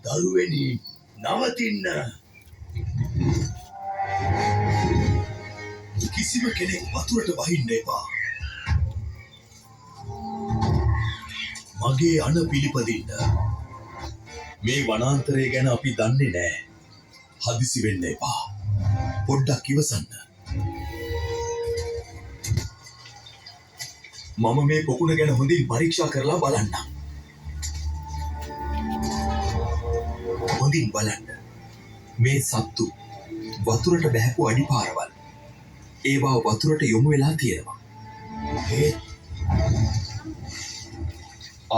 දරුවනි නවතින්න. කිසිම කෙනෙක් වතුරට වහින්න එපා. මගේ අණ පිළිපදින්න. මේ වනාන්තරය ගැන අපි දන්නේ නෑ. හදිසි වෙන්න එපා. පොඩ්ඩක් ඉවසන්න. මම මේ පොකුණ ගැන හොඳින් පරීක්ෂා කරලා බලන්නම්. හොඳින් බලන්න. මේ සත්තු වතුරට බැහැපු අඩිපාරවල්. ඒවා වතුරට යොමු වෙලා තියෙනවා.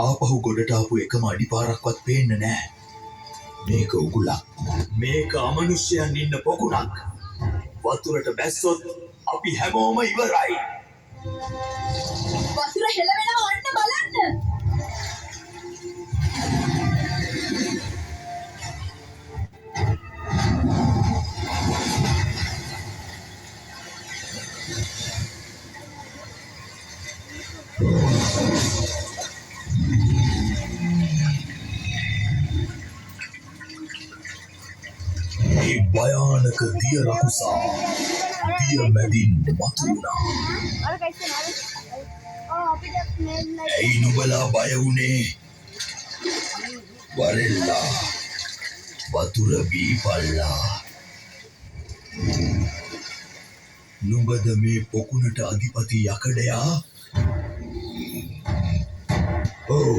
ආපහු ගොඩට ආපු එකම අඩිපාරක්වත් පේන්න නෑ. මේක උගුලක්. මේක අමනුෂ්‍යයන් ඉන්න පොකුණක්. වතුරට බැස්සොත් අපි හැමෝම ඉවරයි. වතුර හෙලවෙනවා ඔන්න බලන්න. මේ භයානක දිය රකුසා දිය මැදින් මතුවුණා. ඇයි නුඹලා බය වුණේ? වරෙල්ලා වතුර බීපල්ලා. නුඹද මේ පොකුණට අධිපති යකඩයා? ඔව්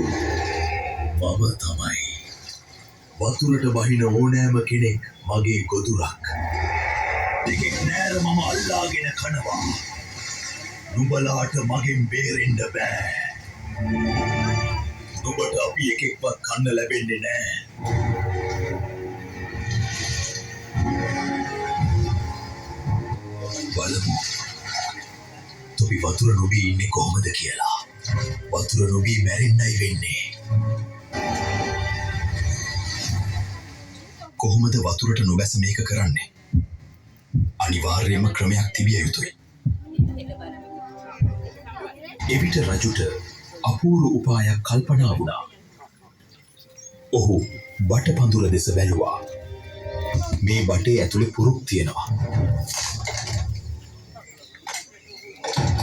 මම තමයි. වතුරට බහින ඕනෑම කෙනෙක් මගේ ගොදුරක්. දෙකෙක් නෑර මම අල්ලාගෙන කනවා. නුඹලාට මගෙන් බේරෙන්න බෑ. නුඹට අපි එකෙක්වත් කන්න ලැබෙන්නේ නෑ. බලමු. තොපි වතුර නොබී ඉන්නේ කොහොමද කියලා. වතුර නොබී මැරෙන්නයි වෙන්නේ. කොහොමද වතුරට නොබැස මේක කරන්නේ? අනිවාර්යයෙන්ම ක්‍රමයක් තිබිය යුතුයි. එවිට රජුට අපූර්ව උපායක් කල්පනා වුණා. ඔහු බටපඳුර දෙස බැලුවා. මේ බටේ ඇතුලේ පුරුක් තියෙනවා.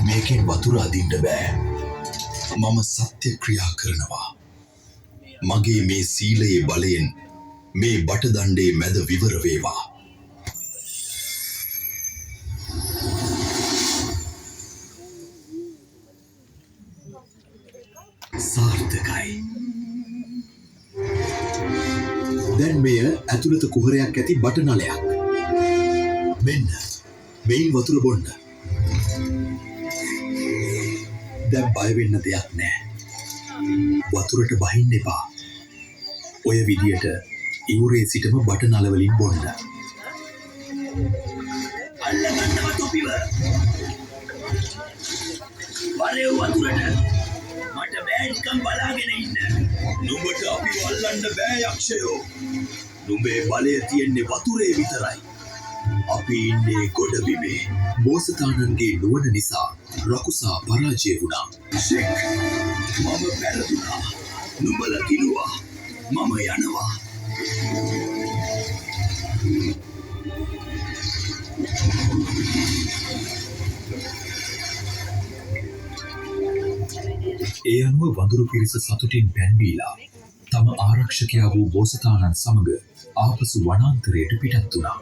මේකෙන් වතුර අදින්න බෑ. මම සත්‍ය ක්‍රියා කරනවා. මගේ මේ සීලයේ බලයෙන් මේ බට දණ්ඩේ මැද විවර වේවා. සාර්ථකයි. දැන් මෙය ඇතුළත කුහරයක් ඇති බට නලයක්. මෙන්න මෙයින් වතුර බොන්න. දැන් බය වෙන්න දෙයක් නෑ. වතුරට බහින්න එපා. ඔය විදියට ඉවුරේ සිටම බට නලවලින් බොන්න. අල්ලගන්නවා තොපිව. වරේ වතුරට. මට බෑ නිකන් බලාගෙන ඉන්න. නුඹට අපි අල්ලන්න බෑ යක්ෂයෝ. නුඹේ බලය තියෙන්නේ වතුරේ විතරයි. අපි ඉන්නේ ගොඩබිමේ. බෝසතාණන්ගේ නුවණ නිසා රකුසා පරාජය වුණා. ෂෙක් මම පෙරදුනා. නුඹලා කිනුවා. මම යනවා. ඒ අනුව වඳුරු පිරිස සතුටින් පැන්වීලා තම ආරක්ෂකයා වූ බෝසතාණන් සමග ආපසු වනාන්තරයට පිටත් වුණා.